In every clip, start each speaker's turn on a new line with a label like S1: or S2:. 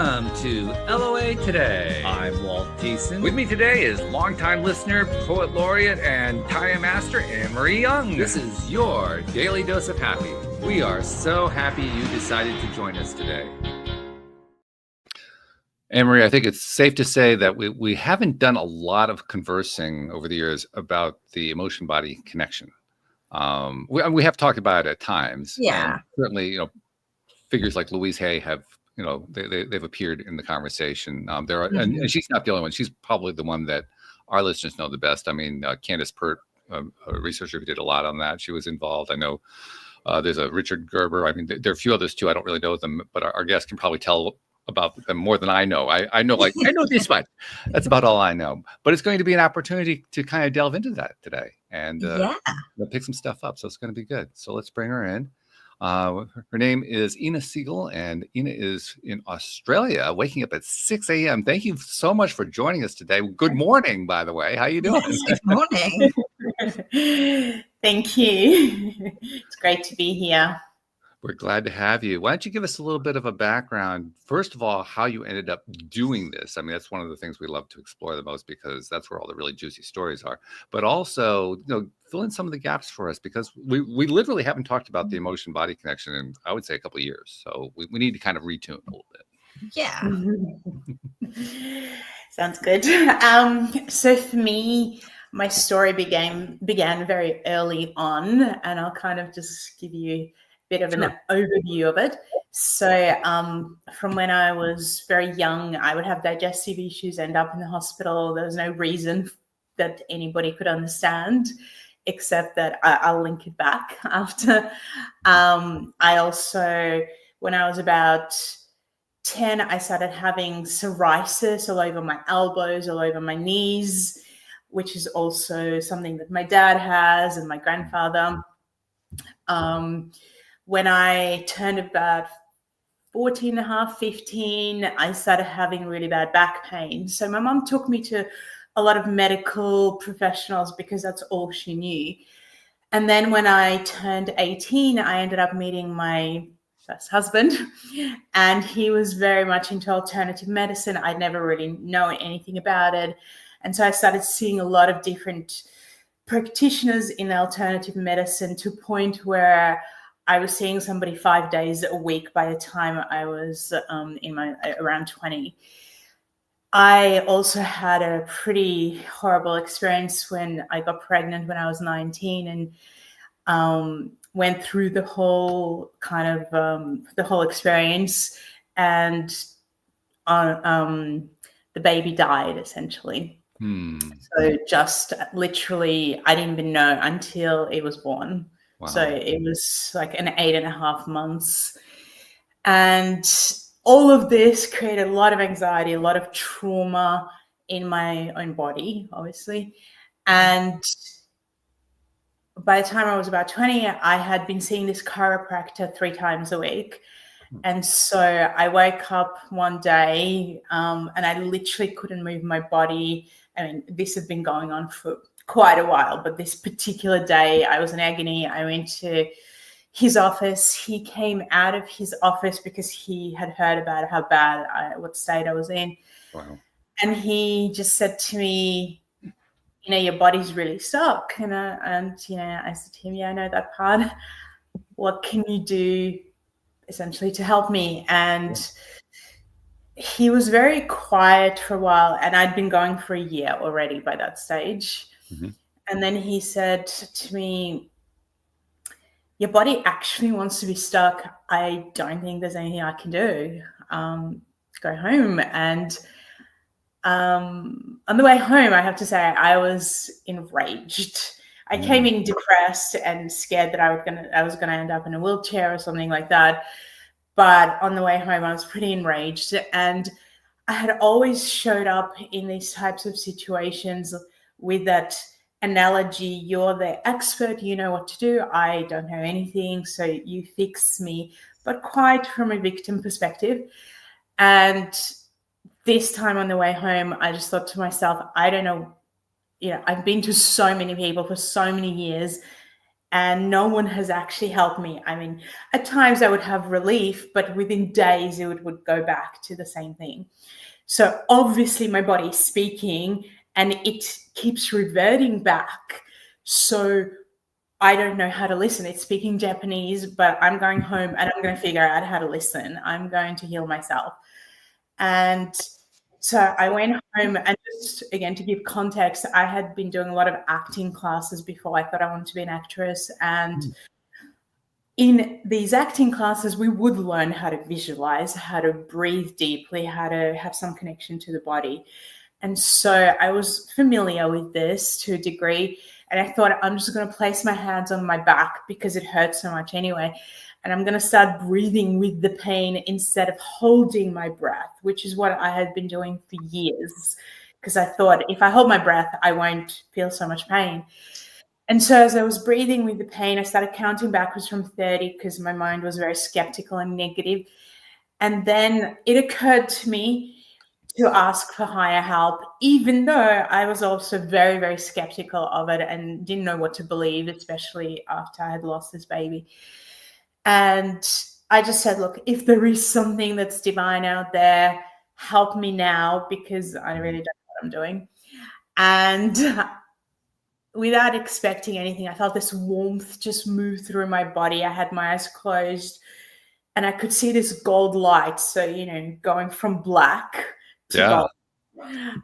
S1: Welcome to LOA Today. I'm Walt Thiessen. With me today is longtime listener, poet laureate, and tie master Anne-Marie Young. This is your daily dose of happy. We are so happy you decided to join us today. Anne-Marie, I think it's safe to say that we haven't done a lot of conversing over the years about the emotion-body connection. We have talked about it at times.
S2: Yeah.
S1: And certainly, figures like Louise Hay have, they've appeared in the conversation. There are, and she's not the only one. She's probably the one that our listeners know the best. I mean, Candace Pert, a researcher who did a lot on that, she was involved. I know there's a Richard Gerber. I mean, there are a few others too. I don't really know them, but our guests can probably tell about them more than I know. I know this much. That's about all I know. But it's going to be an opportunity to kind of delve into that today and pick some stuff up. So it's going to be good. So let's bring her in. Her name is Ina Siegel, and Ina is in Australia, waking up at 6 a.m. Thank you so much for joining us today. Good morning, by the way. How you doing?
S2: Good morning.
S3: Thank you. It's great to be here.
S1: We're glad to have you. Why don't you give us a little bit of a background? First of all, how you ended up doing this. I mean, that's one of the things we love to explore the most because that's where all the really juicy stories are. But also, fill in some of the gaps for us because we literally haven't talked about the emotion-body connection in, I would say, a couple of years. So we need to kind of retune a little bit.
S2: Yeah.
S3: Sounds good. So for me, my story began very early on, and I'll kind of just give you bit of an overview of it. So from when I was very young, I would have digestive issues, end up in the hospital. There was no reason that anybody could understand, except that I'll link it back after. I also, when I was about 10, I started having psoriasis all over my elbows, all over my knees, which is also something that my dad has and my grandfather. When I turned about 14 and a half, 15, I started having really bad back pain. So my mom took me to a lot of medical professionals because that's all she knew. And then when I turned 18, I ended up meeting my first husband, and he was very much into alternative medicine. I'd never really known anything about it. And so I started seeing a lot of different practitioners in alternative medicine to a point where I was seeing somebody 5 days a week by the time I was around 20. I also had a pretty horrible experience when I got pregnant when I was 19 and went through the whole the whole experience, and the baby died essentially. So just literally, I didn't even know until it was born. Wow. So it was like an 8.5 months. And all of this created a lot of anxiety, a lot of trauma in my own body, obviously. And by the time I was about 20, I had been seeing this chiropractor 3 times a week. And so I woke up one day and I literally couldn't move my body. I mean, this had been going on for quite a while, but this particular day I was in agony. I went to his office. He came out of his office because he had heard about how bad what state I was in.
S1: Wow.
S3: And he just said to me, your body's really stuck. And I said to him, yeah, I know that part. What can you do essentially to help me? And he was very quiet for a while, and I'd been going for a year already by that stage. And then he said to me, your body actually wants to be stuck. I don't think there's anything I can do. Go home. And on the way home, I have to say, I was enraged. I came in depressed and scared that I was gonna end up in a wheelchair or something like that. But on the way home, I was pretty enraged. And I had always showed up in these types of situations with that analogy, you're the expert, you know what to do. I don't know anything, so you fix me, but quite from a victim perspective. And this time on the way home, I just thought to myself, I don't know, I've been to so many people for so many years. and no one has actually helped me. I mean, at times I would have relief, but within days it would go back to the same thing. So obviously my body is speaking and it keeps reverting back. So I don't know how to listen. It's speaking Japanese, but I'm going home and I'm going to figure out how to listen. I'm going to heal myself. And so I went home, and just again to give context, I had been doing a lot of acting classes before. I thought I wanted to be an actress. And in these acting classes, we would learn how to visualize, how to breathe deeply, how to have some connection to the body. And so I was familiar with this to a degree. And I thought, I'm just going to place my hands on my back because it hurts so much anyway. And I'm going to start breathing with the pain instead of holding my breath, which is what I had been doing for years. Because I thought if I hold my breath, I won't feel so much pain. And so as I was breathing with the pain, I started counting backwards from 30 because my mind was very skeptical and negative. And then it occurred to me to ask for higher help, even though I was also very, very skeptical of it and didn't know what to believe, especially after I had lost this baby. And I just said, look, if there is something that's divine out there, help me now, because I really don't know what I'm doing. And without expecting anything, I felt this warmth just move through my body. I had my eyes closed and I could see this gold light. So, going from black to gold.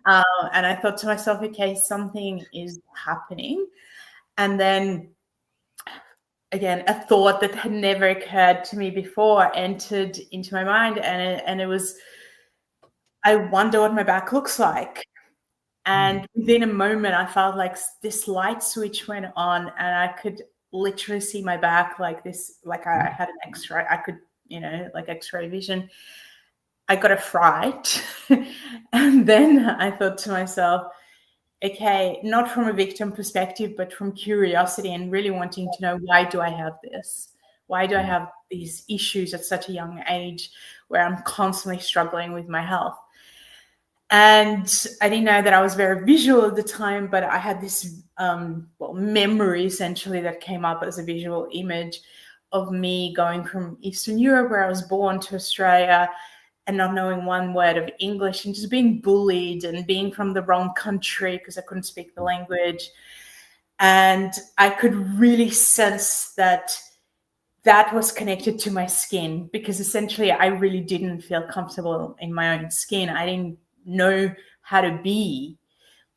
S3: And I thought to myself, okay, something is happening. And then again, a thought that had never occurred to me before entered into my mind. And it was, I wonder what my back looks like. And within a moment, I felt like this light switch went on and I could literally see my back like this, like I had an X-ray. I could, like X-ray vision. I got a fright. And then I thought to myself, okay, not from a victim perspective, but from curiosity and really wanting to know, why do I have this? Why do I have these issues at such a young age where I'm constantly struggling with my health? And I didn't know that I was very visual at the time, but I had this memory essentially that came up as a visual image of me going from Eastern Europe, where I was born, to Australia, and not knowing one word of English and just being bullied and being from the wrong country because I couldn't speak the language. And I could really sense that was connected to my skin, because essentially I really didn't feel comfortable in my own skin. I didn't know how to be.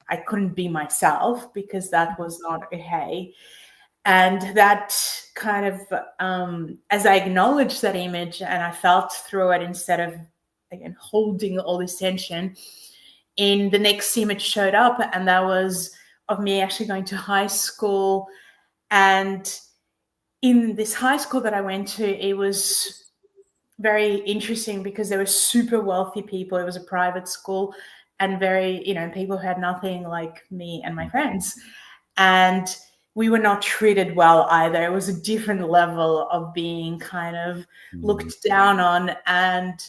S3: I couldn't be myself because that was not okay. And that kind of, as I acknowledged that image and I felt through it instead of, again, holding all this tension, in the next image showed up, and that was of me actually going to high school. And in this high school that I went to, it was very interesting because there were super wealthy people. It was a private school, and very, people who had nothing, like me and my friends. And we were not treated well either. It was a different level of being kind of looked down on. And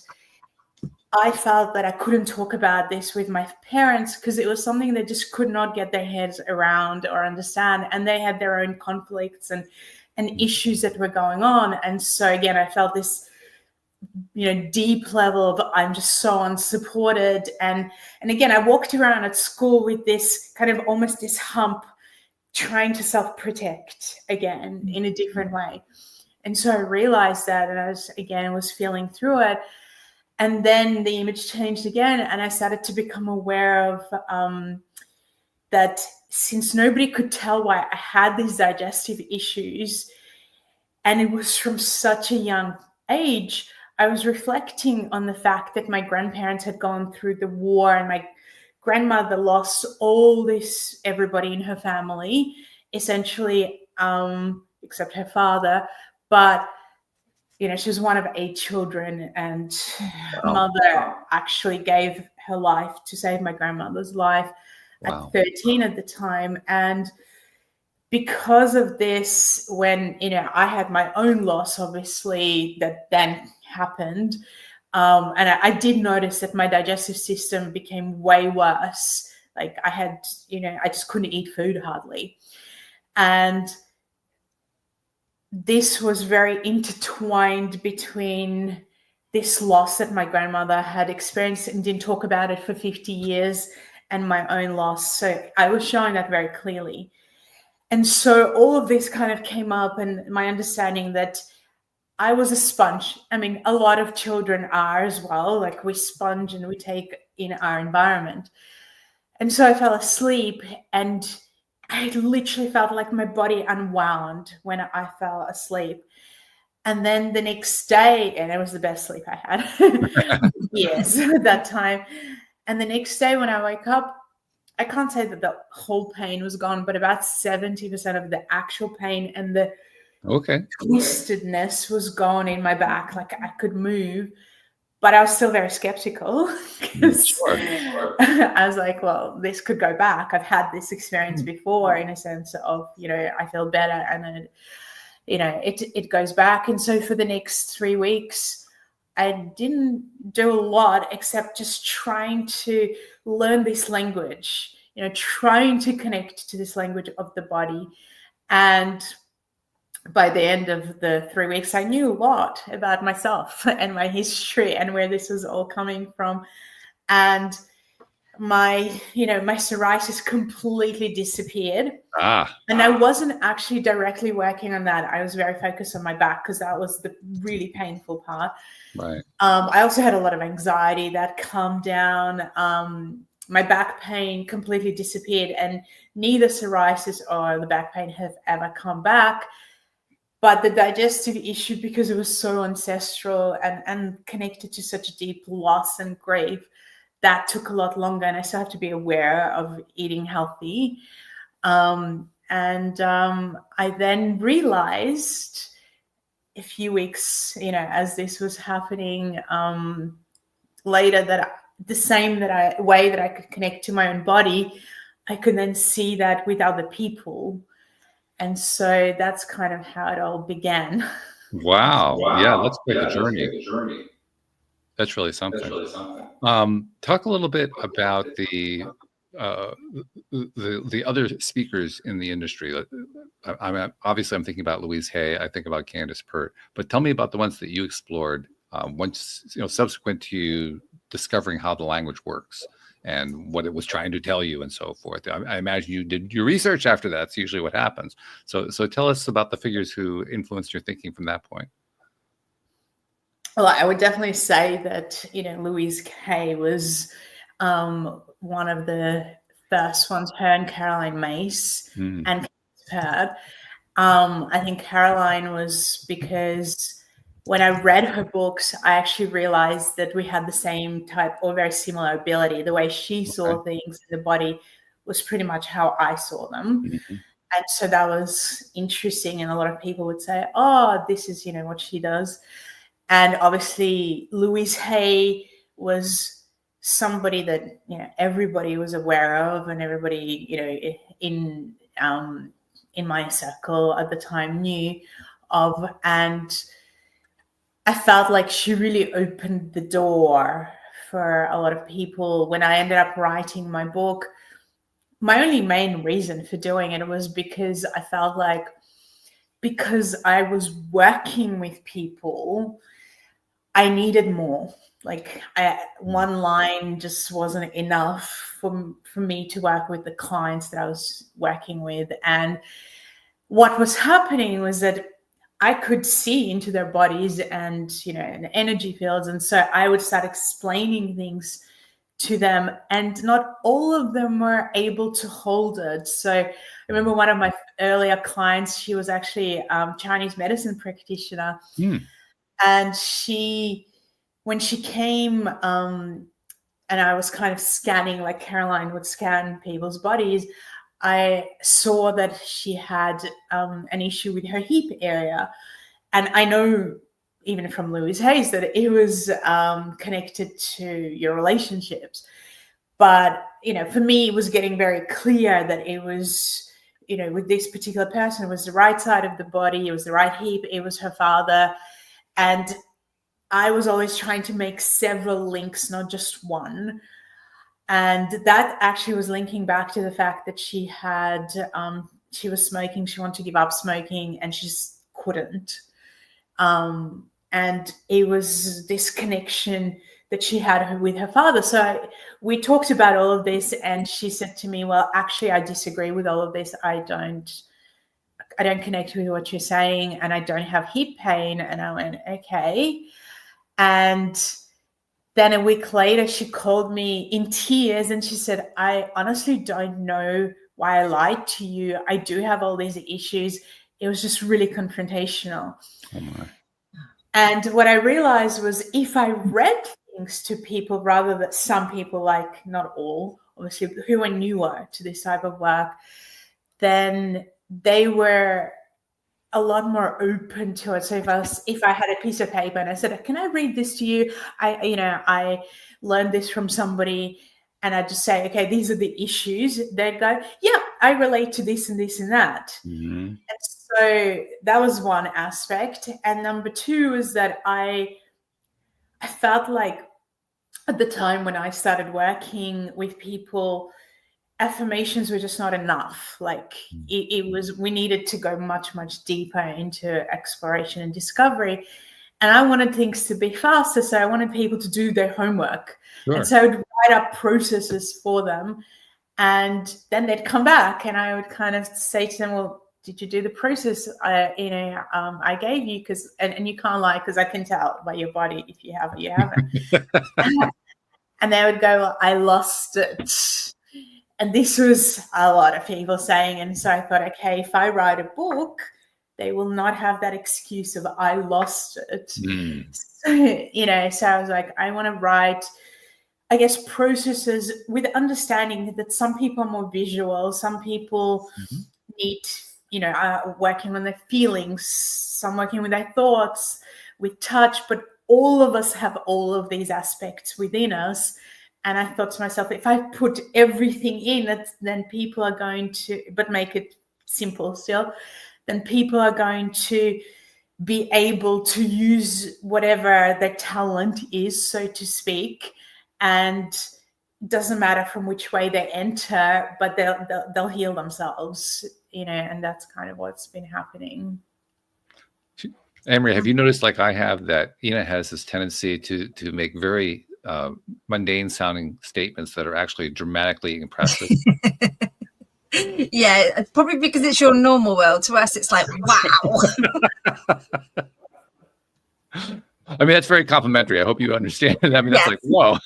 S3: I felt that I couldn't talk about this with my parents because it was something they just could not get their heads around or understand. And they had their own conflicts and issues that were going on. And so again, I felt this, deep level of, I'm just so unsupported. And again, I walked around at school with this kind of almost this hump, trying to self-protect again in a different way. And so I realized that, and I was feeling through it. And then the image changed again, and I started to become aware of that since nobody could tell why I had these digestive issues, and it was from such a young age, I was reflecting on the fact that my grandparents had gone through the war, and my grandmother lost everybody in her family, essentially, except her father. But she was one of 8 children, and her mother actually gave her life to save my grandmother's life at 13 at the time. And because of this, when, I had my own loss, obviously, that then happened. And I did notice that my digestive system became way worse. Like I had, I just couldn't eat food hardly. And this was very intertwined between this loss that my grandmother had experienced and didn't talk about it for 50 years and my own loss. So I was showing that very clearly. And so all of this kind of came up, and my understanding that I was a sponge. I mean, a lot of children are as well. Like, we sponge and we take in our environment. And so I fell asleep, and I literally felt like my body unwound when I fell asleep. And then the next day, and it was the best sleep I had, yes, at that time. And the next day when I wake up, I can't say that the whole pain was gone, but about 70% of the actual pain and the twistedness was gone in my back. Like, I could move, but I was still very skeptical because I was like, well, this could go back. I've had this experience before, in a sense of, I feel better, and then, it goes back. And so for the next 3 weeks, I didn't do a lot except just trying to learn this language, trying to connect to this language of the body. And by the end of the 3 weeks, I knew a lot about myself and my history and where this was all coming from. And my psoriasis completely disappeared. And I wasn't actually directly working on that. I was very focused on my back because that was the really painful part.
S1: Right.
S3: I also had a lot of anxiety that calmed down. My back pain completely disappeared, and neither psoriasis or the back pain have ever come back. But the digestive issue, because it was so ancestral and connected to such a deep loss and grief, that took a lot longer. And I still have to be aware of eating healthy. I then realized a few weeks, as this was happening later, that the way that I could connect to my own body, I could then see that with other people. And so that's kind of how it all began.
S1: Wow. Yeah, that's quite the journey. That's really something. Talk a little bit about the other speakers in the industry. Obviously I'm thinking about Louise Hay. I think about Candace Pert. But tell me about the ones that you explored once, subsequent to you discovering how the language works and what it was trying to tell you and so forth. I imagine you did your research after that. That's usually what happens. So tell us about the figures who influenced your thinking from that point.
S3: Well, I would definitely say that, Louise Hay was one of the first ones, her and Caroline Mace and Pert. I think Caroline was because when I read her books, I actually realized that we had the same type or very similar ability. The way she saw things in the body was pretty much how I saw them. And so that was interesting. And a lot of people would say, oh, this is, what she does. And obviously Louise Hay was somebody that, everybody was aware of, and everybody, in my circle at the time knew of. And I felt like she really opened the door for a lot of people. When I ended up writing my book, my only main reason for doing it was because I felt like, because I was working with people, I needed more. Like, one line just wasn't enough for me to work with the clients that I was working with. And what was happening was that I could see into their bodies and, and energy fields. And so I would start explaining things to them, and not all of them were able to hold it. So I remember one of my earlier clients, she was actually a Chinese medicine practitioner. And when she came, and I was kind of scanning like Caroline would scan people's bodies, I saw that she had an issue with her hip area. And I know even from Louise Hayes that it was connected to your relationships. But, for me, it was getting very clear that it was, with this particular person, it was the right side of the body, it was the right hip, it was her father. And I was always trying to make several links, not just one. And that actually was linking back to the fact that she was smoking. She wanted to give up smoking, and she's couldn't. And it was this connection that she had with her father. So we talked about all of this, and she said to me, well, actually, I disagree with all of this. I don't connect with what you're saying, and I don't have hip pain. And I went, okay. And then a week later, she called me in tears, and she said, I honestly don't know why I lied to you. I do have all these issues. It was just really confrontational.
S1: Oh my.
S3: And what I realized was, if I read things to people, rather than some people, like not all, obviously, who are newer to this type of work, then they were a lot more open to it. So if I had a piece of paper and I said, can I read this to you? I learned this from somebody, and I just say, okay, these are the issues. They'd go, yeah, I relate to this and this and that.
S1: Mm-hmm.
S3: And so that was one aspect. And number two is that I felt like at the time when I started working with people, affirmations were just not enough. Like we needed to go much, much deeper into exploration and discovery. And I wanted things to be faster. So I wanted people to do their homework.
S1: Sure.
S3: And so I would write up processes for them. And then they'd come back, and I would kind of say to them, well, did you do the process I gave you? And you can't lie, because I can tell by your body if you have or you haven't. And they would go, well, I lost it. And this was a lot of people saying. And so I thought, okay, if I write a book, they will not have that excuse of I lost it. So, so I was like, I want to write, I guess, processes with understanding that some people are more visual. Some people need, working on their feelings, some working with their thoughts, with touch, but all of us have all of these aspects within us. And I thought to myself, if I put everything in, then people are going to, but make it simple still, then people are going to be able to use whatever their talent is, so to speak. And it doesn't matter from which way they enter, but they'll heal themselves, and that's kind of what's been happening.
S1: Amory, have you noticed, like I have, that Ina has this tendency to make very mundane sounding statements that are actually dramatically impressive?
S2: Yeah, probably because it's your normal world. To us, it's like, wow.
S1: I mean, that's very complimentary. I hope you understand. I mean, that's like, whoa,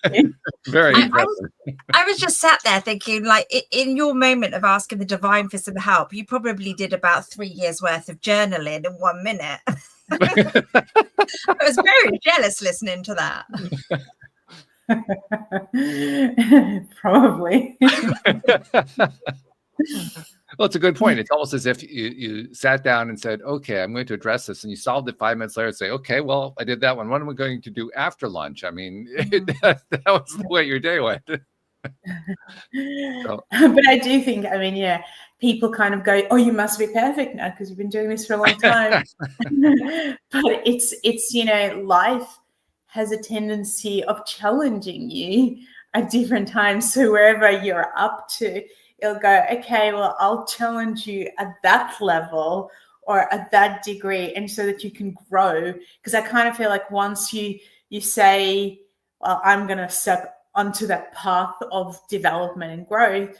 S1: very impressive.
S2: I was just sat there thinking, like, in your moment of asking the divine for some help, you probably did about 3 years worth of journaling in 1 minute. I was very jealous listening to
S3: that. Probably.
S1: Well, it's a good point. It's almost as if you sat down and said, okay, I'm going to address this. And you solved it 5 minutes later and say, okay, well, I did that one. What am I going to do after lunch? I mean, that was the way your day went. So.
S3: But I do think, people kind of go, oh, you must be perfect now because you've been doing this for a long time. But it's life has a tendency of challenging you at different times. So wherever you're up to, it'll go, okay, well, I'll challenge you at that level or at that degree, and so that you can grow. Because I kind of feel like once you say, well, I'm going to step onto that path of development and growth,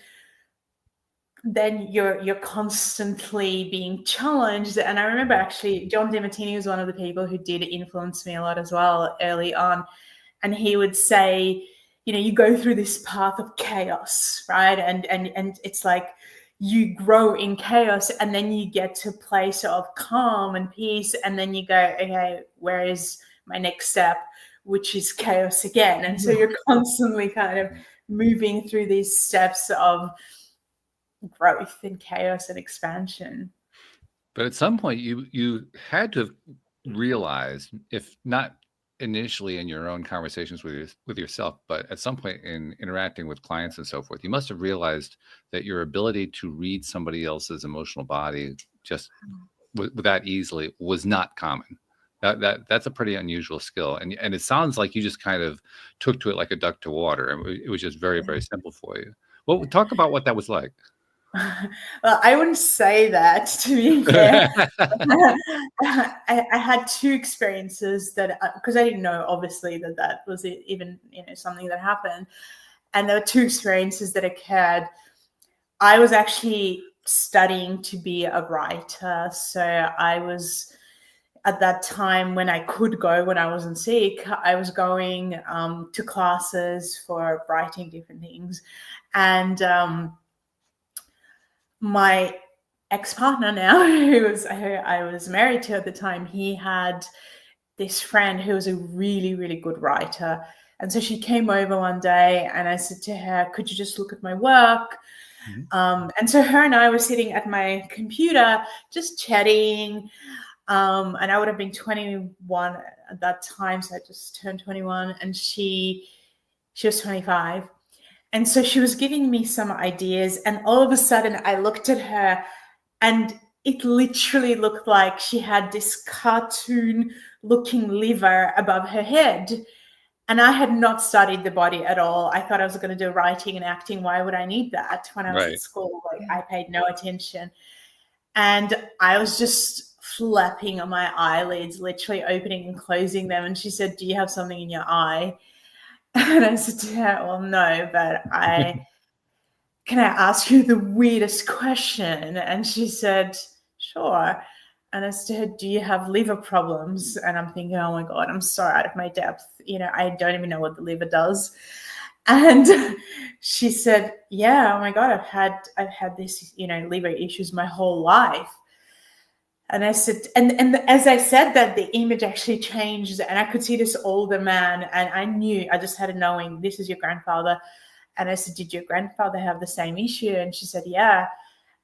S3: then you're constantly being challenged. And I remember actually John DeMartini was one of the people who did influence me a lot as well early on. And he would say, you go through this path of chaos, right? And it's like you grow in chaos, and then you get to a place of calm and peace. And then you go, okay, where is my next step? Which is chaos again. And so you're constantly kind of moving through these steps of growth and chaos and expansion.
S1: But at some point you had to have realized, if not initially in your own conversations with yourself, but at some point in interacting with clients and so forth, you must have realized that your ability to read somebody else's emotional body just with that easily was not common. That's a pretty unusual skill, and it sounds like you just kind of took to it like a duck to water, and it was just very, very simple for you. Well, talk about what that was like.
S3: Well, I wouldn't say that, to be fair. I had two experiences that, because I didn't know, obviously, that was even, something that happened. And there were two experiences that occurred. I was actually studying to be a writer. So I was, at that time when I could go, when I wasn't sick, I was going to classes for writing different things. And my ex-partner now, who I was married to at the time, he had this friend who was a really, really good writer. And so she came over one day and I said to her, could you just look at my work? And so her and I were sitting at my computer just chatting. And I would have been 21 at that time. So I just turned 21 and she was 25. And so she was giving me some ideas, and all of a sudden I looked at her and it literally looked like she had this cartoon looking liver above her head. And I had not studied the body at all. I thought I was going to do writing and acting. Why would I need that when I was at school? Like, I paid no attention. And I was just flapping on my eyelids, literally opening and closing them. And she said, do you have something in your eye? And I said to her, well, no, but can I ask you the weirdest question? And she said, sure. And I said to her, do you have liver problems? And I'm thinking, oh my God, I'm so out of my depth. I don't even know what the liver does. And she said, yeah, oh my God, I've had this, liver issues my whole life. And I said, and as I said that, the image actually changed, and I could see this older man, and I just had a knowing, this is your grandfather. And I said, did your grandfather have the same issue? And she said, yeah.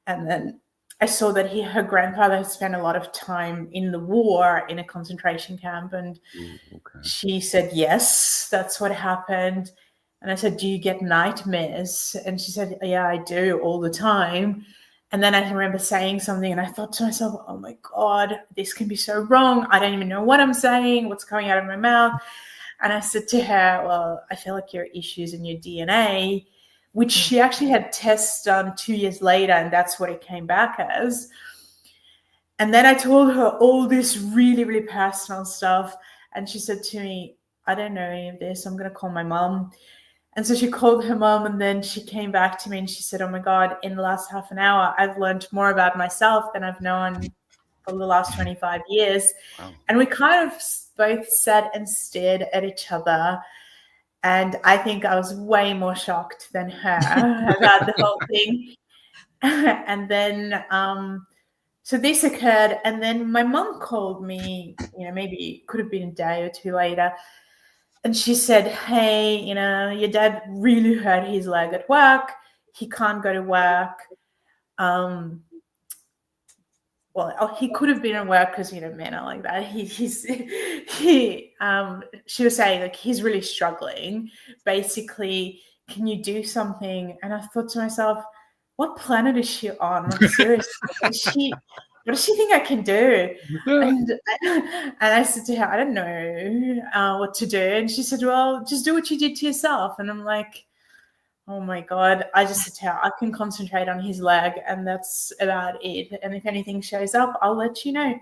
S3: And then I saw that her grandfather had spent a lot of time in the war in a concentration camp. And she said, yes, that's what happened. And I said, do you get nightmares? And she said, yeah, I do all the time. And then I remember saying something and I thought to myself, oh my God, this can be so wrong. I don't even know what I'm saying, what's coming out of my mouth. And I said to her, well, I feel like your issues in your DNA, which she actually had tests done 2 years later, and that's what it came back as. And then I told her all this really, really personal stuff. And she said to me, I don't know any of this. I'm going to call my mom. And so she called her mom, and then she came back to me and she said, oh my God, in the last half an hour, I've learned more about myself than I've known for the last 25 years. Wow. And we kind of both sat and stared at each other. And I think I was way more shocked than her about the whole thing. And then, so this occurred. And then my mom called me, maybe it could have been a day or two later. And she said, hey, your dad really hurt his leg at work. He can't go to work. He could have been at work because, men are like that. She was saying, like, he's really struggling. Basically, can you do something? And I thought to myself, what planet is she on? Like, seriously, what does she think I can do? And I said to her, I don't know what to do. And she said, well, just do what you did to yourself. And I'm like, oh my God. I just said to her, I can concentrate on his leg, and that's about it. And if anything shows up, I'll let you know.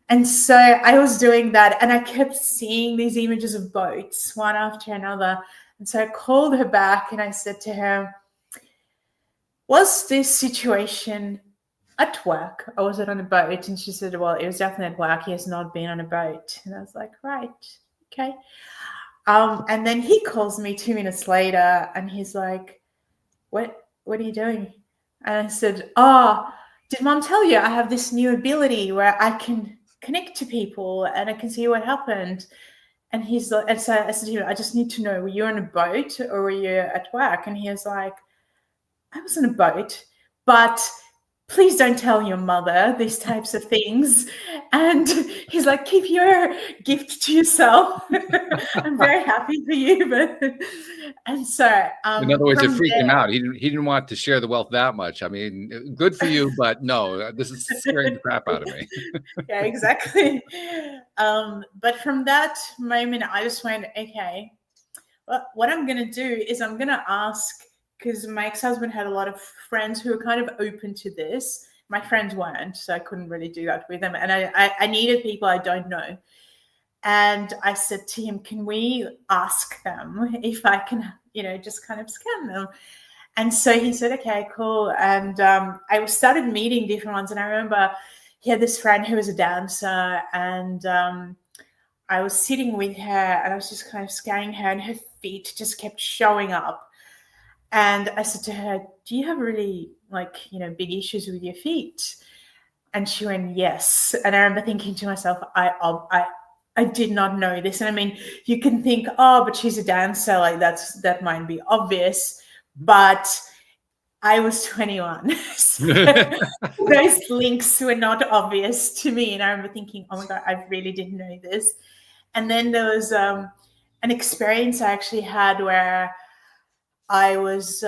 S3: And so I was doing that, and I kept seeing these images of boats, one after another. And so I called her back and I said to her, was this situation at work or was it on a boat? And she said, well, it was definitely at work. He has not been on a boat. And I was like, right, okay. And then he calls me 2 minutes later and he's like, what are you doing? And I said, did Mom tell you I have this new ability where I can connect to people and I can see what happened? And he's like, and so I said to him, I just need to know, were you on a boat or were you at work? And he was like, I was on a boat, but please don't tell your mother these types of things. And he's like, keep your gift to yourself. I'm very happy for you. And so,
S1: in other words, it freaked him out. He didn't want to share the wealth that much. I mean, good for you, but no, this is scaring the crap out of me.
S3: Yeah, exactly. But from that moment, I just went, okay, well, what I'm going to do is I'm going to ask because my ex-husband had a lot of friends who were kind of open to this. My friends weren't, so I couldn't really do that with them. And I needed people I don't know. And I said to him, can we ask them if I can, just kind of scan them? And so he said, okay, cool. And I started meeting different ones. And I remember he had this friend who was a dancer, and I was sitting with her and I was just kind of scanning her, and her feet just kept showing up. And I said to her, do you have really big issues with your feet? And she went, yes. And I remember thinking to myself, I did not know this. And I mean, you can think, oh, but she's a dancer. Like that might be obvious. But I was 21. So those links were not obvious to me. And I remember thinking, oh my God, I really didn't know this. And then there was an experience I actually had where I was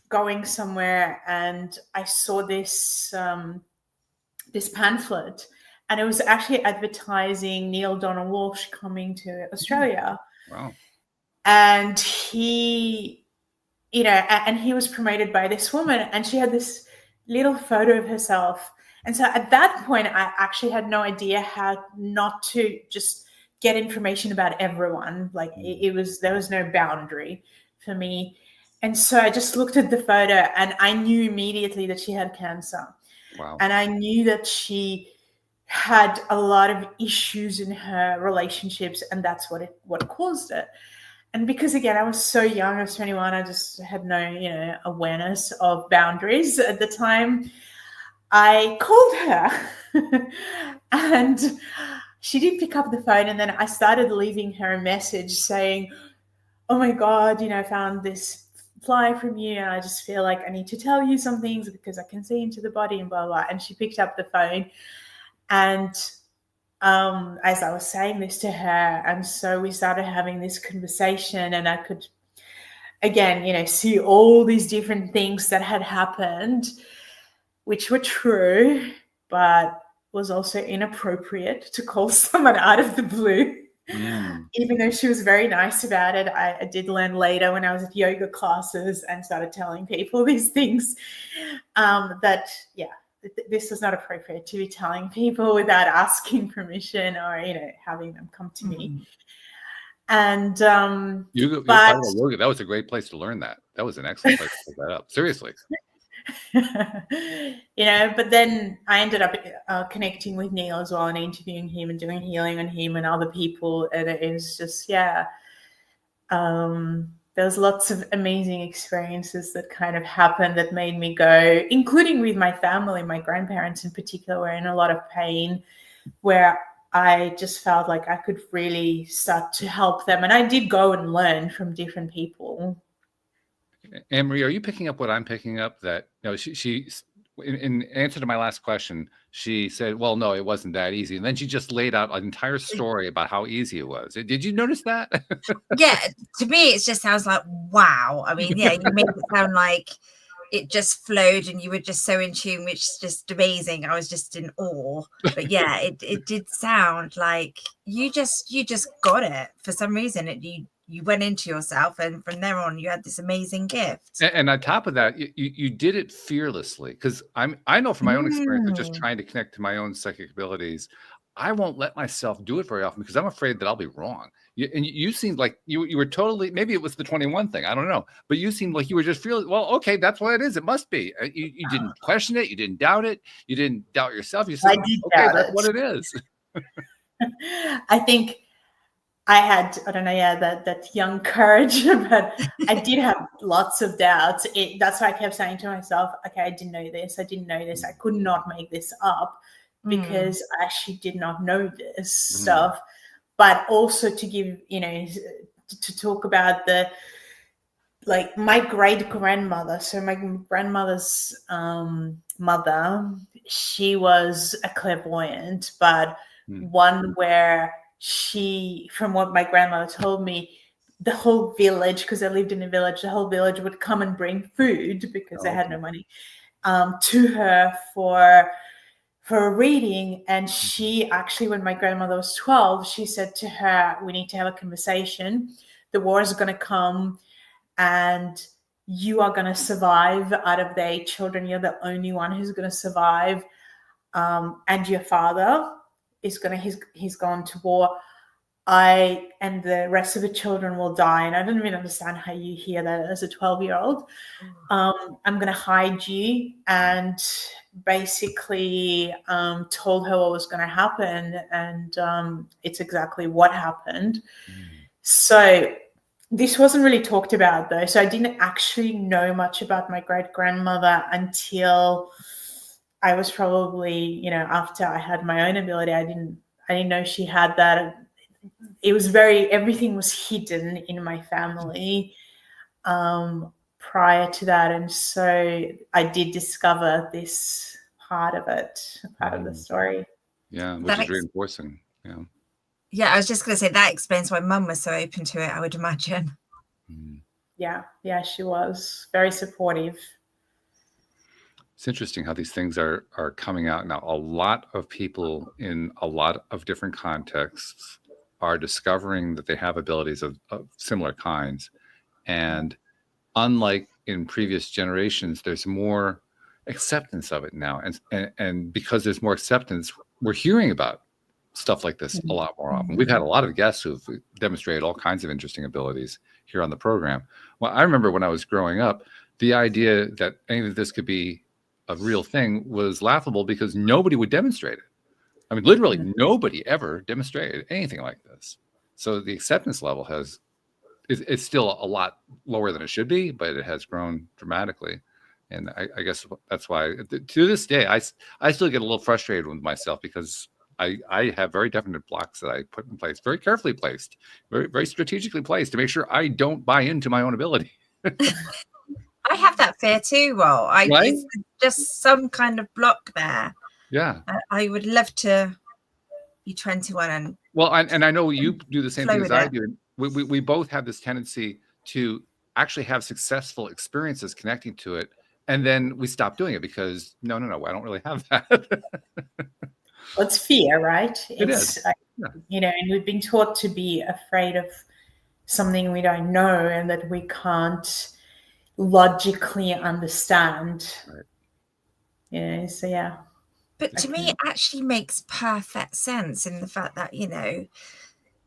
S3: going somewhere and I saw this this pamphlet, and it was actually advertising Neil Donald Walsh coming to Australia.
S1: Wow.
S3: And he, and he was promoted by this woman, and she had this little photo of herself. And so at that point, I actually had no idea how not to just get information about everyone. Like there was no boundary for me. And so I just looked at the photo and I knew immediately that she had cancer.
S1: Wow.
S3: And I knew that she had a lot of issues in her relationships, and that's what caused it. And because, again, I was so young, I was 21, I just had no, awareness of boundaries at the time. I called her and she did pick up the phone, and then I started leaving her a message saying, oh my God, I found this fly from you and I just feel like I need to tell you some things because I can see into the body and blah, blah. And she picked up the phone, and as I was saying this to her, and so we started having this conversation, and I could, again, see all these different things that had happened, which were true, but was also inappropriate to call someone out of the blue. Even though she was very nice about it. I did learn later when I was at yoga classes and started telling people these things that, this was not appropriate to be telling people without asking permission or, having them come to me. And
S1: by the way, yoga, that was a great place to learn that. That was an excellent place to pick that up. Seriously.
S3: But then I ended up connecting with Neil as well and interviewing him and doing healing on him and other people. And it was just, there was lots of amazing experiences that kind of happened that made me go, including with my family. My grandparents in particular were in a lot of pain, where I just felt like I could really start to help them. And I did go and learn from different people.
S1: Anne-Marie, are you picking up what I'm picking up? That she in answer to my last question, she said, well, no, it wasn't that easy. And then she just laid out an entire story about how easy it was. Did you notice that?
S2: Yeah, to me, it just sounds like, wow. I mean, you made it sound like it just flowed and you were just so in tune, which is just amazing. I was just in awe. But yeah, it did sound like you just got it for some reason. You went into yourself, and from there on, you had this amazing gift.
S1: And on top of that, you did it fearlessly, because I know from my own experience of just trying to connect to my own psychic abilities, I won't let myself do it very often because I'm afraid that I'll be wrong. You seemed like you were totally, maybe it was the 21 thing, I don't know, but you seemed like you were just feeling, well, okay, that's what it is. It must be. You didn't question it. You didn't doubt it. You didn't doubt yourself. You said, okay, that's what it is.
S3: I think I had, I don't know, that young courage, but I did have lots of doubts. That's why I kept saying to myself, okay, I didn't know this. I could not make this up because I actually did not know this stuff. But also to give, to talk about my great grandmother. So my grandmother's mother, she was a clairvoyant, but one where she, from what my grandmother told me, the whole village, because I lived in a village, the whole village would come and bring food because they had no money to her for a reading. And she actually, when my grandmother was 12, she said to her, we need to have a conversation. The war is going to come and you are going to survive out of the 8 children. You're the only one who's going to survive. And your father is he's gone to war. I and the rest of the children will die. And I don't even understand how you hear that as a 12-year-old. I'm going to hide you, and basically told her what was going to happen. And it's exactly what happened. So this wasn't really talked about, though. So I didn't actually know much about my great-grandmother until I was probably, after I had my own ability. I didn't know she had that. It was everything was hidden in my family prior to that. And so I did discover this part of it, part of the story.
S1: Yeah, which is reinforcing. Yeah.
S2: Yeah, I was just going to say that explains why Mum was so open to it, I would imagine.
S3: Yeah, she was very supportive.
S1: It's interesting how these things are coming out now. A lot of people in a lot of different contexts are discovering that they have abilities of similar kinds. And unlike in previous generations, there's more acceptance of it now. And because there's more acceptance, we're hearing about stuff like this a lot more often. We've had a lot of guests who've demonstrated all kinds of interesting abilities here on the program. Well, I remember when I was growing up, the idea that any of this could be a real thing was laughable because nobody would demonstrate it. I mean, literally nobody ever demonstrated anything like this. So the acceptance level it's still a lot lower than it should be, but it has grown dramatically. And I guess that's why to this day, I still get a little frustrated with myself because I have very definite blocks that I put in place, very carefully placed, very, very strategically placed to make sure I don't buy into my own ability.
S2: I have that fear too, Well.
S1: Right?
S2: It's just some kind of block there.
S1: Yeah.
S2: I would love to be 21 and
S1: I know you do the same thing as I do. We both have this tendency to actually have successful experiences connecting to it, and then we stop doing it because no, I don't really have that.
S3: Well, it's fear, right?
S1: It is.
S3: And we've been taught to be afraid of something we don't know and that we can't logically understand.
S1: Right.
S3: So yeah.
S2: But to me, it actually makes perfect sense in the fact that,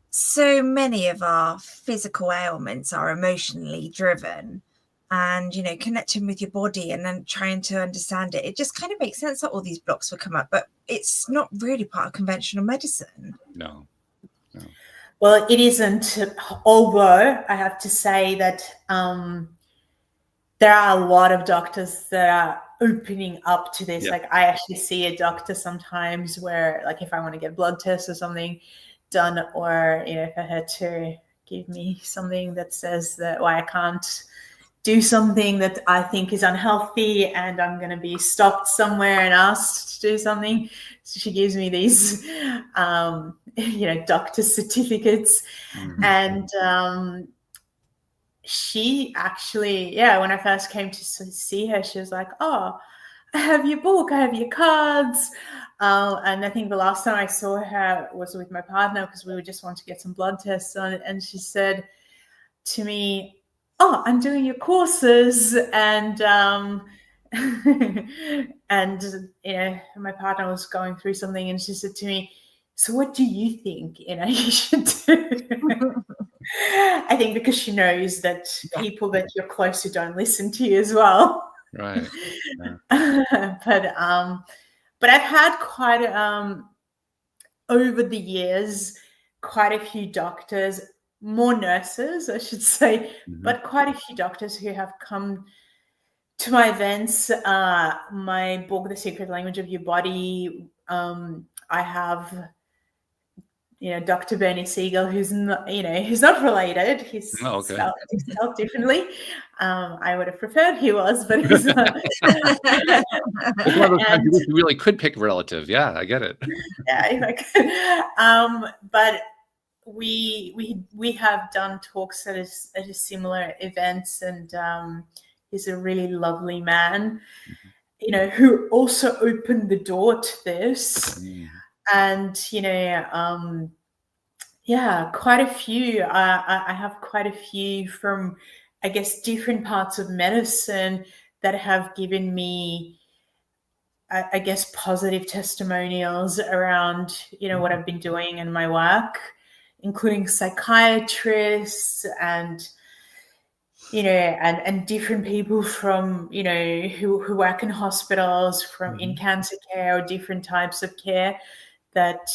S2: so many of our physical ailments are emotionally driven, and, connecting with your body and then trying to understand it. It just kind of makes sense that all these blocks would come up, but it's not really part of conventional medicine.
S1: No.
S3: Well, it isn't, although I have to say that there are a lot of doctors that are opening up to this. Like I actually see a doctor sometimes where, like, if I want to get blood tests or something done, or if I had to give me something that says that why I can't do something that I think is unhealthy and I'm going to be stopped somewhere and asked to do something, so she gives me these doctor certificates. And she actually, when I first came to see her, she was like, "Oh, I have your book, I have your cards." And I think the last time I saw her was with my partner because we would just want to get some blood tests on it. And she said to me, "Oh, I'm doing your courses." And my partner was going through something, and she said to me, "So what do you think you should do?" I think because she knows that people that you're close to don't listen to you as well.
S1: Right.
S3: Yeah. But I've had quite over the years, quite a few doctors, more nurses, I should say, but quite a few doctors who have come to my events. My book, The Secret Language of Your Body. I have, Dr. Bernie Siegel, who's not, who's not related. He's spelled differently. I would have preferred he was, but he's not.
S1: It's one of those times you really could pick a relative. Yeah, I get it.
S3: Yeah, if I could. But we have done talks at a similar events, and he's a really lovely man, who also opened the door to this. And quite a few. I have quite a few from I guess, different parts of medicine that have given me, I guess, positive testimonials around, what I've been doing in my work, including psychiatrists and, and different people from, who work in hospitals, from in cancer care or different types of care, that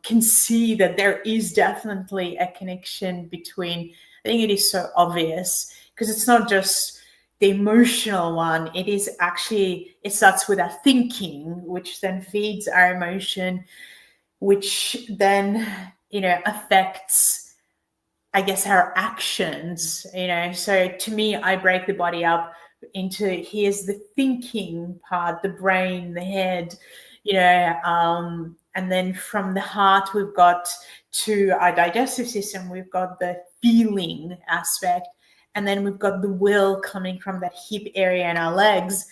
S3: can see that there is definitely a connection between, I think it is so obvious, because it's not just the emotional one. It is actually, it starts with our thinking, which then feeds our emotion, which then, affects, I guess, our actions, So to me, I break the body up into, here's the thinking part, the brain, the head, and then from the heart, we've got to our digestive system, we've got the feeling aspect, and then we've got the will coming from that hip area and our legs.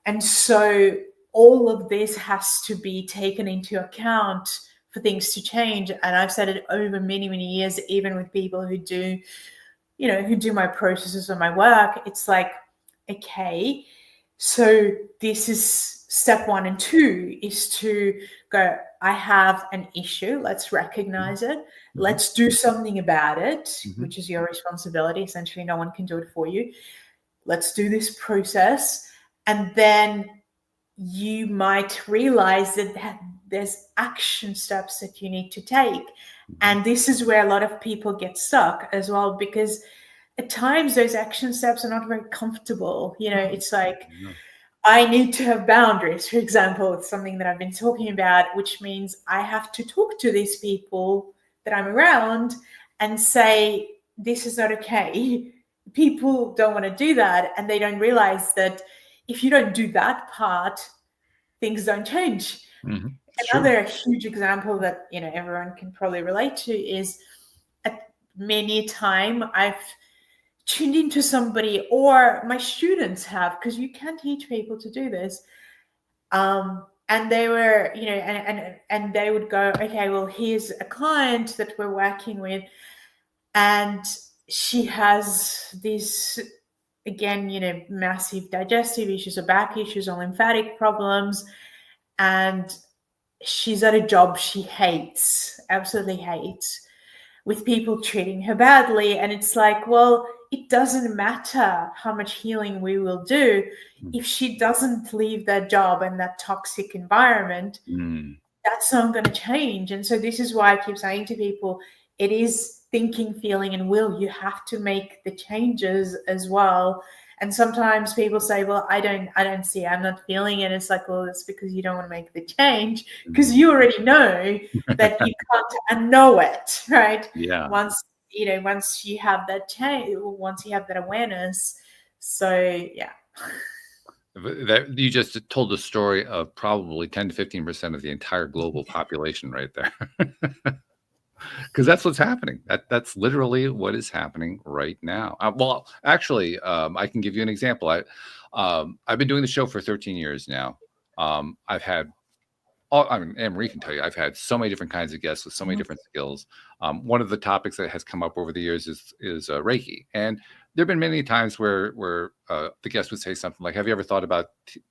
S3: And so all of this has to be taken into account for things to change. And I've said it over many, many years, even with people who do, who do my processes or my work. It's like, okay, so this is step 1 and 2 is to go, I have an issue. Let's recognize it. Let's do something about it, which is your responsibility. Essentially, no one can do it for you. Let's do this process. And then you might realize that there's action steps that you need to take. And this is where a lot of people get stuck as well, because at times those action steps are not very comfortable. It's like, I need to have boundaries, for example. It's something that I've been talking about, which means I have to talk to these people that I'm around and say, this is not okay. People don't want to do that. And they don't realize that if you don't do that part, things don't change. Another huge example that, everyone can probably relate to is at many time I've tuned into somebody, or my students have, because you can teach people to do this. And they were, and they would go, okay, well, here's a client that we're working with, and she has this, again, massive digestive issues or back issues or lymphatic problems. And she's at a job she hates, absolutely hates, with people treating her badly. And it's like, well, it doesn't matter how much healing we will do if she doesn't leave that job and that toxic environment. That's not going to change. And so this is why I keep saying to people, it is thinking, feeling, and will. You have to make the changes as well. And sometimes people say, well, I don't see, I'm not feeling it. It's like, well, it's because you don't want to make the change, because you already know that you can't unknow it, right?
S1: Yeah.
S3: Once you have that change, once you have that awareness. So, yeah.
S1: That you just told the story of probably 10 to 15% of the entire global population right there. Because that's what's happening. That's literally what is happening right now. Well, actually, I can give you an example. I've been doing the show for 13 years now. I've had, Anne-Marie can tell you, I've had so many different kinds of guests with so many different skills. One of the topics that has come up over the years is Reiki. And there have been many times where the guest would say something like, have you ever thought about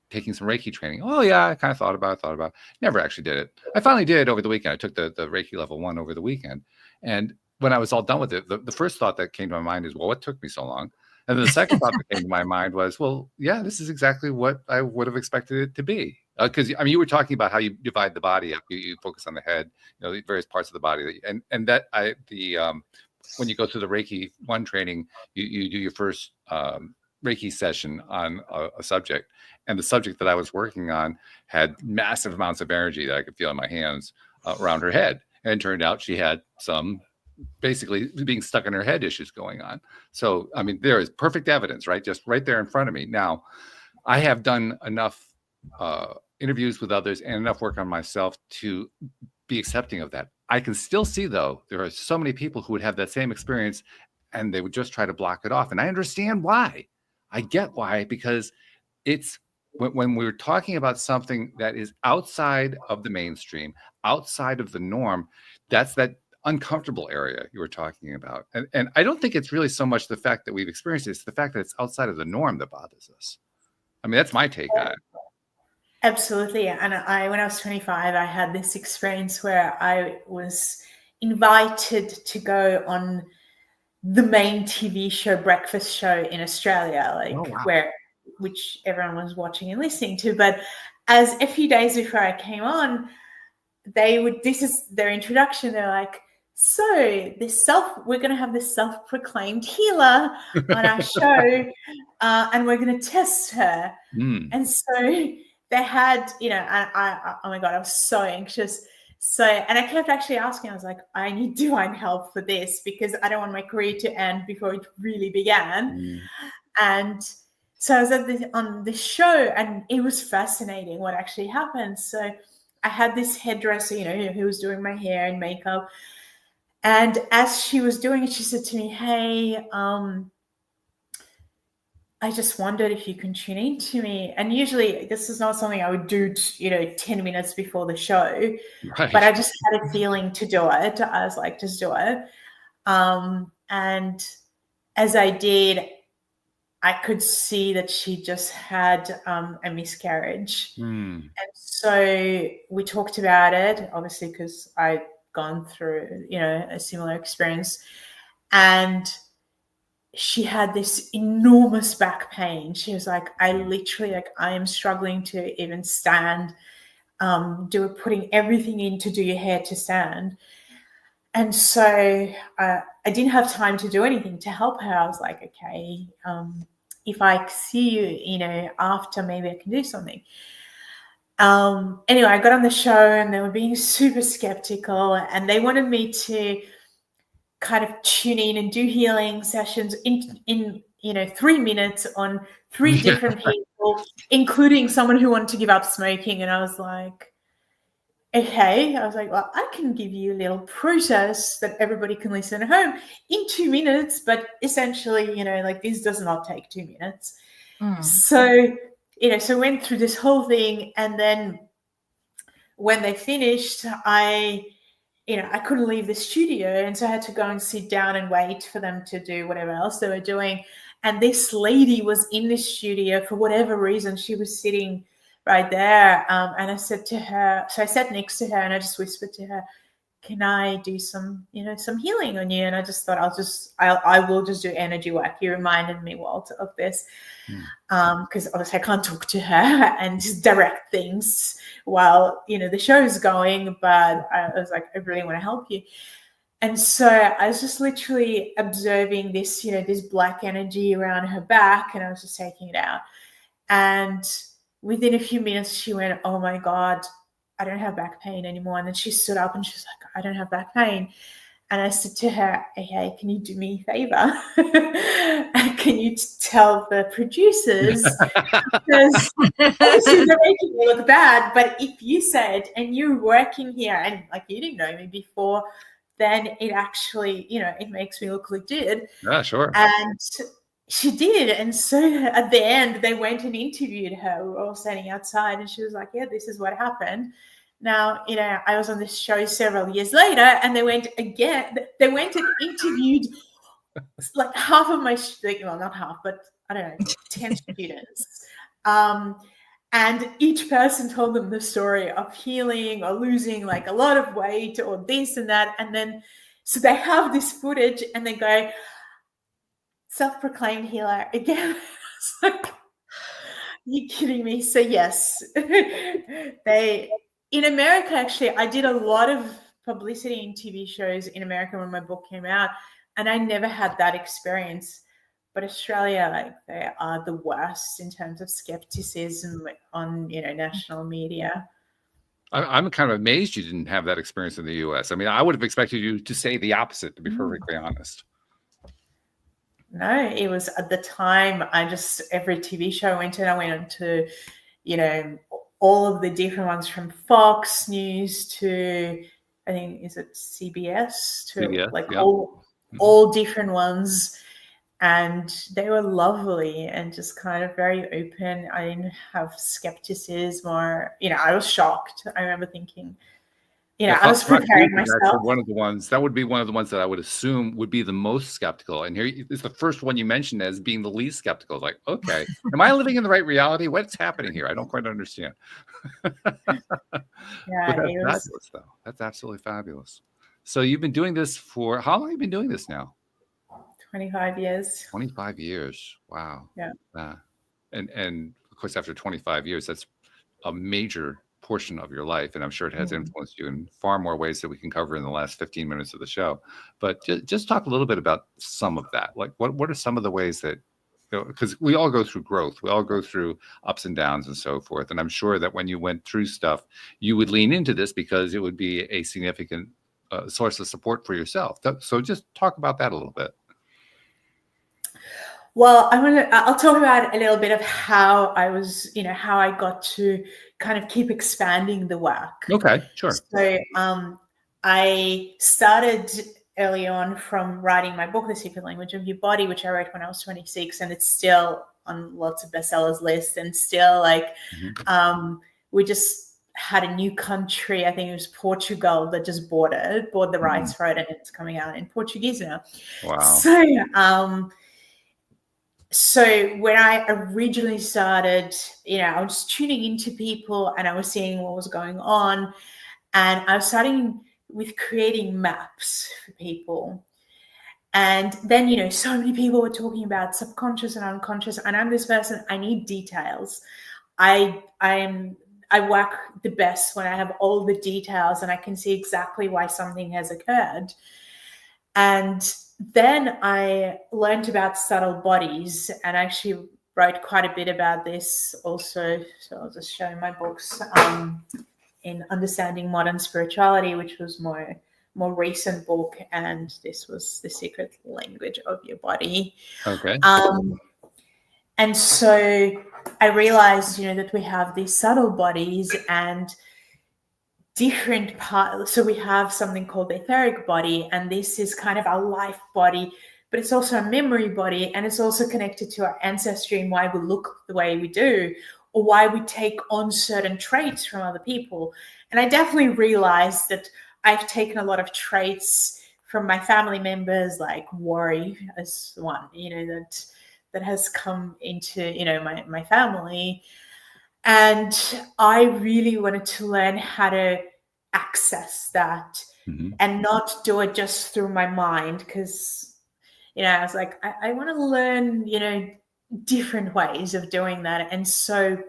S1: taking some Reiki training? Oh, yeah, I kind of thought about it. Never actually did it. I finally did over the weekend. I took the Reiki level 1 over the weekend. And when I was all done with it, the first thought that came to my mind is, well, what took me so long? And then the second thought that came to my mind was, well, yeah, this is exactly what I would have expected it to be. Because you were talking about how you divide the body up. You focus on the head, the various parts of the body, and that when you go through the Reiki 1 training, you do your first Reiki session on a subject, and the subject that I was working on had massive amounts of energy that I could feel in my hands around her head, and it turned out she had some basically being stuck in her head issues going on. So, there is perfect evidence, right? Just right there in front of me. Now, I have done enough interviews with others and enough work on myself to be accepting of that. I can still see, though, there are so many people who would have that same experience and they would just try to block it off. And I understand why. I get why, because it's when we're talking about something that is outside of the mainstream, outside of the norm, that's that uncomfortable area you were talking about. And I don't think it's really so much the fact that we've experienced it, it's the fact that it's outside of the norm that bothers us. I mean, that's my take on it.
S3: Absolutely. And when I was 25, I had this experience where I was invited to go on the main TV show, breakfast show in Australia, which everyone was watching and listening to. But as a few days before I came on, this is their introduction. They're like, so we're going to have this self-proclaimed healer on our show, and we're going to test her. And so they had, I oh my God, I was so anxious. So, and I kept actually asking, I was like, I need divine help for this because I don't want my career to end before it really began. And so I was on this show, and it was fascinating what actually happened. So I had this hairdresser, who was doing my hair and makeup. And as she was doing it, she said to me, hey, I just wondered if you can tune in to me. And usually this is not something I would do, 10 minutes before the show. Right. But I just had a feeling to do it. I was like, just do it. And as I did, I could see that she just had a miscarriage. And so we talked about it, obviously, because I'd gone through, a similar experience. And she had this enormous back pain. She was like, I am struggling to even stand, putting everything in to do your hair to stand. And so I didn't have time to do anything to help her. I was like, okay, if I see you, after, maybe I can do something. Anyway, I got on the show and they were being super skeptical, and they wanted me to kind of tune in and do healing sessions in 3 minutes on 3 different people, including someone who wanted to give up smoking. And I was like, okay. I was like, well, I can give you a little process that everybody can listen at home in 2 minutes, but essentially, this does not take 2 minutes. So, so went through this whole thing. And then when they finished, I couldn't leave the studio. And so I had to go and sit down and wait for them to do whatever else they were doing. And this lady was in the studio for whatever reason. She was sitting right there. And I said to her, so I sat next to her and I just whispered to her, can I do some healing on you? And I just thought I will just do energy work. You reminded me, Walt, of this. Because obviously I can't talk to her and just direct things while, the show's going, but I was like, I really want to help you. And so I was just literally observing this, this black energy around her back, and I was just taking it out. And within a few minutes, she went, oh my God, I don't have back pain anymore. And then she stood up and she was like, I don't have back pain. And I said to her, hey, can you do me a favor? Can you tell the producers? Because obviously they're making me look bad. But if you said, and you're working here, and like you didn't know me before, then it actually, it makes me look legit.
S1: Yeah, sure.
S3: And she did. And so at the end, they went and interviewed her. We were all standing outside, and she was like, yeah, this is what happened. Now, I was on this show several years later, and they went again. They went and interviewed like half of my, well, not half, but I don't know, 10 students. And each person told them the story of healing or losing like a lot of weight or this and that. And then, so they have this footage and they go, self-proclaimed healer again. It's like, are you kidding me? So yes, in America, actually, I did a lot of publicity in TV shows in America when my book came out, and I never had that experience. But Australia, they are the worst in terms of skepticism on, national media.
S1: I'm kind of amazed you didn't have that experience in the U.S. I mean, I would have expected you to say the opposite, to be perfectly honest.
S3: No, it was at the time, every TV show I went to, I went on to, all of the different ones from Fox News to, I think, is it CBS? To CBS, like yeah. all different ones. And they were lovely and just kind of very open. I didn't have skepticism or, I was shocked. I remember thinking, I was preparing
S1: That's
S3: myself.
S1: one of the ones that would be one of the ones that I would assume would be the most skeptical. And here is the first one you mentioned as being the least skeptical. Like, okay, am I living in the right reality? What's happening here? I don't quite understand. But that's fabulous, though. That's absolutely fabulous. So you've been doing this for how long have you been doing this now?
S3: 25 years.
S1: 25 years. Wow.
S3: Yeah.
S1: And of course, after 25 years, that's a major portion of your life, and I'm sure it has influenced you in far more ways that we can cover in the last 15 minutes of the show. But just talk a little bit about some of that. Like, what are some of the ways that, because we all go through growth, we all go through ups and downs and so forth. And I'm sure that when you went through stuff, you would lean into this because it would be a significant source of support for yourself. So just talk about that a little bit.
S3: Well, I'll talk about a little bit of how I was, how I got to kind of keep expanding the work.
S1: Okay, sure.
S3: So I started early on from writing my book, The Secret Language of Your Body, which I wrote when I was 26, and it's still on lots of bestsellers lists, and still we just had a new country, I think it was Portugal, that just bought the rights for it, and it's coming out in Portuguese now.
S1: Wow.
S3: So when I originally started, I was tuning into people and I was seeing what was going on, and I was starting with creating maps for people. And then, so many people were talking about subconscious and unconscious, and I'm this person, I need details. I work the best when I have all the details and I can see exactly why something has occurred. And then I learned about subtle bodies, and I actually wrote quite a bit about this also. So I'll just show my books in Understanding Modern Spirituality, which was more recent book, and this was The Secret Language of Your Body.
S1: Okay.
S3: And so I realized, that we have these subtle bodies and different parts. So we have something called the etheric body, and this is kind of our life body, but it's also a memory body, and it's also connected to our ancestry and why we look the way we do, or why we take on certain traits from other people. And I definitely realized that I've taken a lot of traits from my family members, like worry as one, that has come into, my family. And I really wanted to learn how to access that and not do it just through my mind, because, I was like, I want to learn, different ways of doing that. And so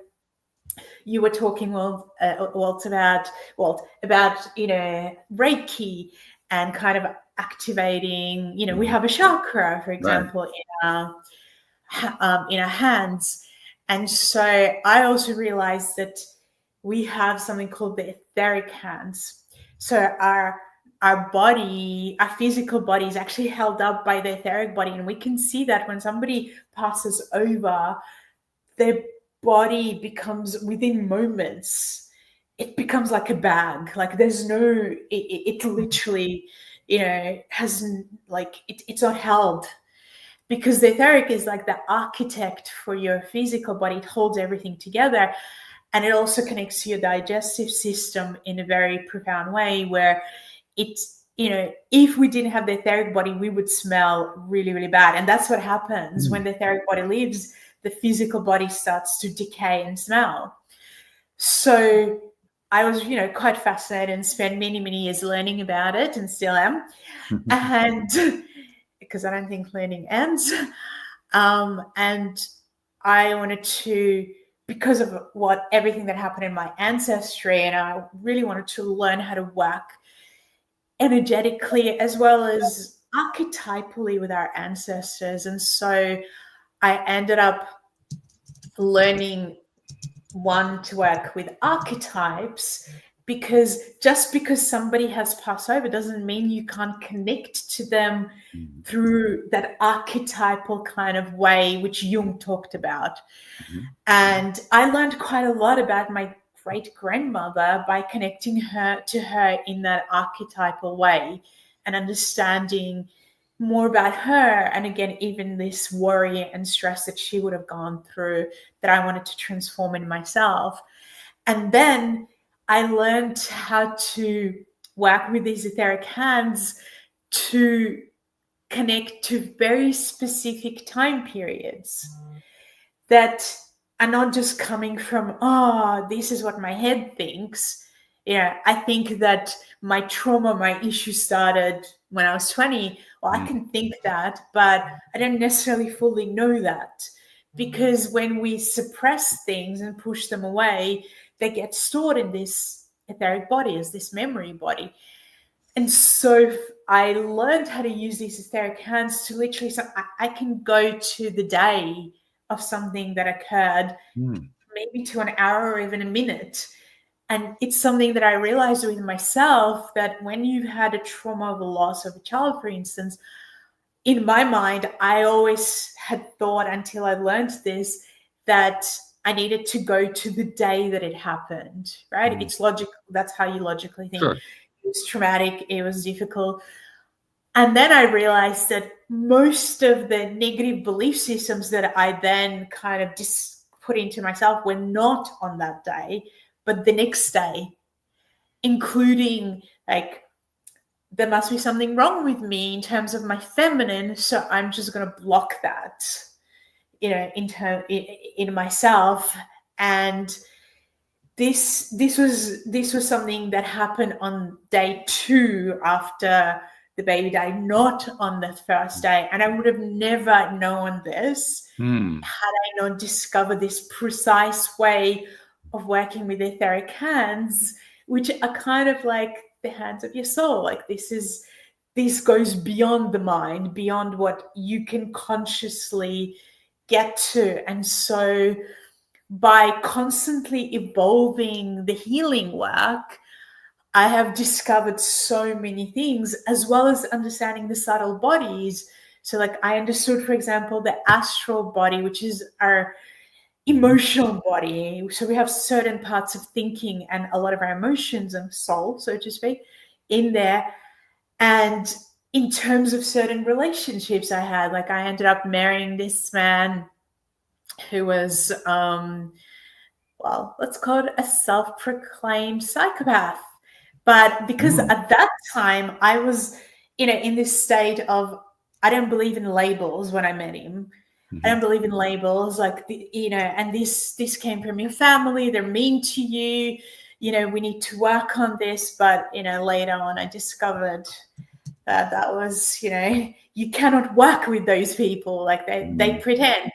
S3: you were talking, Walt, about Reiki and kind of activating, we have a chakra, for example, in our hands. And so I also realized that we have something called the etheric hands. So our body, our physical body is actually held up by the etheric body. And we can see that when somebody passes over, their body becomes, within moments, it becomes like a bag. Like there's no, it literally, hasn't, like, it's not held. Because the etheric is like the architect for your physical body. It holds everything together. And it also connects to your digestive system in a very profound way, where it's, if we didn't have the etheric body, we would smell really, really bad. And that's what happens when the etheric body leaves, the physical body starts to decay and smell. So I was, quite fascinated and spent many, many years learning about it, and still am. And because I don't think learning ends. And I wanted to, because of everything that happened in my ancestry, and I really wanted to learn how to work energetically as well as archetypally with our ancestors. And so I ended up learning to work with archetypes, because just because somebody has passed over doesn't mean you can't connect to them through that archetypal kind of way, which Jung talked about. And I learned quite a lot about my great-grandmother by connecting to her in that archetypal way and understanding more about her. And again, even this worry and stress that she would have gone through that I wanted to transform in myself. And then I learned how to work with these etheric hands to connect to very specific time periods that are not just coming from, oh, this is what my head thinks. I think that my trauma, my issue started when I was 20. Well, I can think that, but I don't necessarily fully know that, because when we suppress things and push them away, they get stored in this etheric body as this memory body. And so I learned how to use these etheric hands to literally, so I can go to the day of something that occurred, maybe to an hour or even a minute. And it's something that I realized with myself, that when you've had a trauma of a loss of a child, for instance, in my mind, I always had thought, until I learned this, that I needed to go to the day that it happened, right? It's logical. That's how you logically think.
S1: Sure.
S3: It was traumatic. It was difficult. And then I realized that most of the negative belief systems that I then kind of just put into myself were not on that day, but the next day, including like, there must be something wrong with me in terms of my feminine, so I'm just going to block that, in myself. And this was something that happened on day 2 after the baby died, not on the first day. And I would have never known this had I not discovered this precise way of working with etheric hands, which are kind of like the hands of your soul. Like this goes beyond the mind, beyond what you can consciously get to. And so by constantly evolving the healing work, I have discovered so many things, as well as understanding the subtle bodies. So like I understood, for example, the astral body, which is our emotional body. So we have certain parts of thinking and a lot of our emotions and soul, so to speak, in there. And in terms of certain relationships I had, like I ended up marrying this man who was, let's call it a self-proclaimed psychopath. But because at that time I was, in this state of, I don't believe in labels when I met him. I don't believe in labels, like, and this came from your family. They're mean to you. We need to work on this. But, later on I discovered that was, you cannot work with those people. Like they pretend.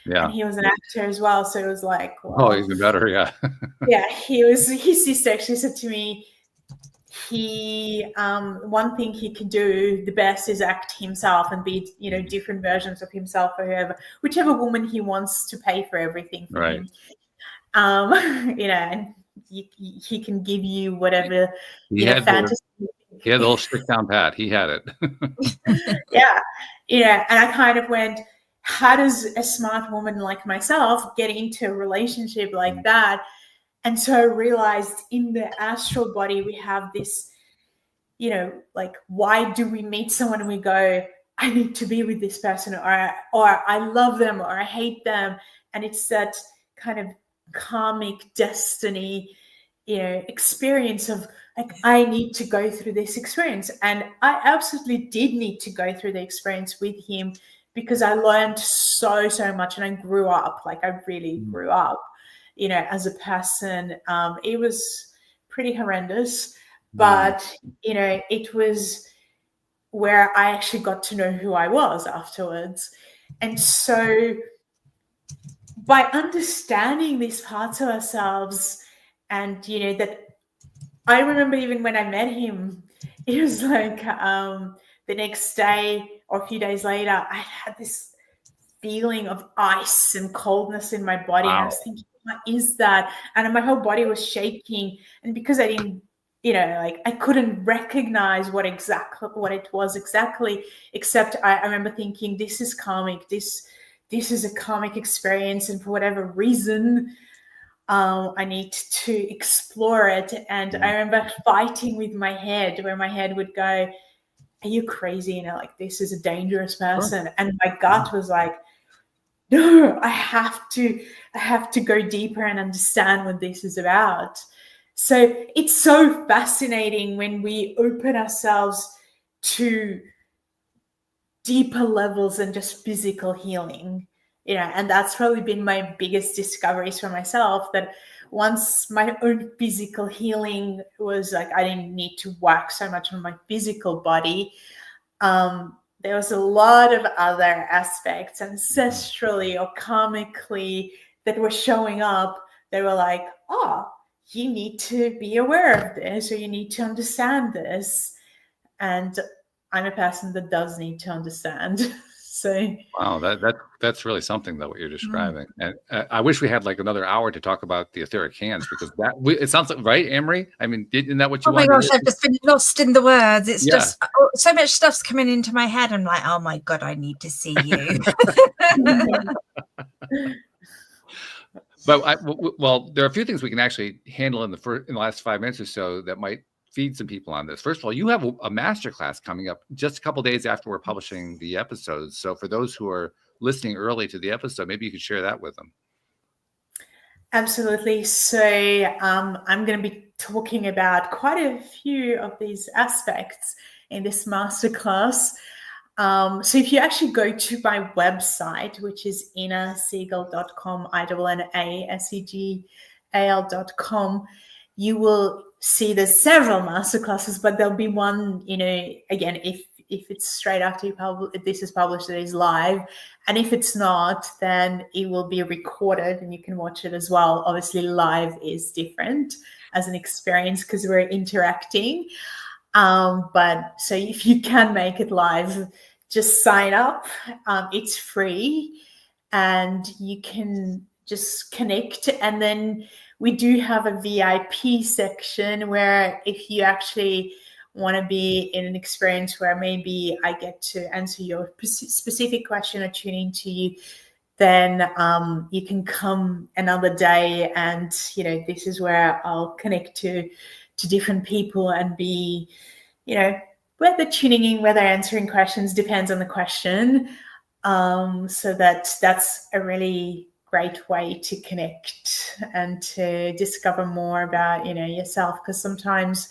S3: Yeah. And he was an actor as well. So it was like, well,
S1: oh, even better. Yeah.
S3: Yeah. His sister actually said to me, one thing he can do the best is act himself and be, different versions of himself for whichever woman he wants to pay for everything for him. And he can give you whatever fantasy.
S1: He had the whole strict down pat. He had it.
S3: Yeah. And I kind of went, how does a smart woman like myself get into a relationship like that? And so I realized in the astral body, we have this, like, why do we meet someone and we go, I need to be with this person, or I love them, or I hate them. And it's that kind of karmic destiny, experience of like, I need to go through this experience. And I absolutely did need to go through the experience with him, because I learned so much, and I grew up. Like I really grew up. As a person. It was pretty horrendous, but, it was where I actually got to know who I was afterwards. And so by understanding these parts of ourselves, and, that I remember even when I met him, it was like the next day or a few days later, I had this feeling of ice and coldness in my body. Wow. And I was thinking, what is that? And my whole body was shaking. And because I didn't, I couldn't recognize what it was exactly, except I remember thinking, this is karmic. This is a karmic experience. And for whatever reason, I need to explore it. And I remember fighting with my head, where my head would go, are you crazy? Like, this is a dangerous person. And my gut was like, no, I have to go deeper and understand what this is about. So it's so fascinating when we open ourselves to deeper levels than just physical healing, and that's probably been my biggest discoveries for myself, that once my own physical healing was like, I didn't need to work so much on my physical body. There was a lot of other aspects ancestrally or karmically that were showing up. They were like, oh, you need to be aware of this, or you need to understand this. And I'm a person that does need to understand. So
S1: wow, that's really something, though, what you're describing. And I wish we had like another hour to talk about the etheric hands, because it sounds like, right, Emery? I mean, isn't that what you wanted?
S2: Oh my gosh, I've just been lost in the words. It's
S1: Yeah.
S2: just so much stuff's coming into my head. I'm like, oh my God, I need to see you.
S1: But well, there are a few things we can actually handle in the last 5 minutes or so that might feed some people on this. First of all, you have a masterclass coming up just a couple of days after we're publishing the episodes. So for those who are listening early to the episode, maybe you could share that with them.
S3: Absolutely. So I'm going to be talking about quite a few of these aspects in this masterclass. So if you actually go to my website, which is inasegal.com, INNASEGAL.com, you will see there's several masterclasses, but there'll be one, again, if it's straight after this is published, it is live. And if it's not, then it will be recorded and you can watch it as well. Obviously, live is different as an experience because we're interacting. But so if you can make it live, just sign up. It's free and you can just connect. And then we do have a VIP section where if you actually want to be in an experience where maybe I get to answer your specific question or tune into you, then you can come another day and, this is where I'll connect to different people and be, whether tuning in, whether answering questions, depends on the question. So that's a really great way to connect and to discover more about, yourself. Because sometimes,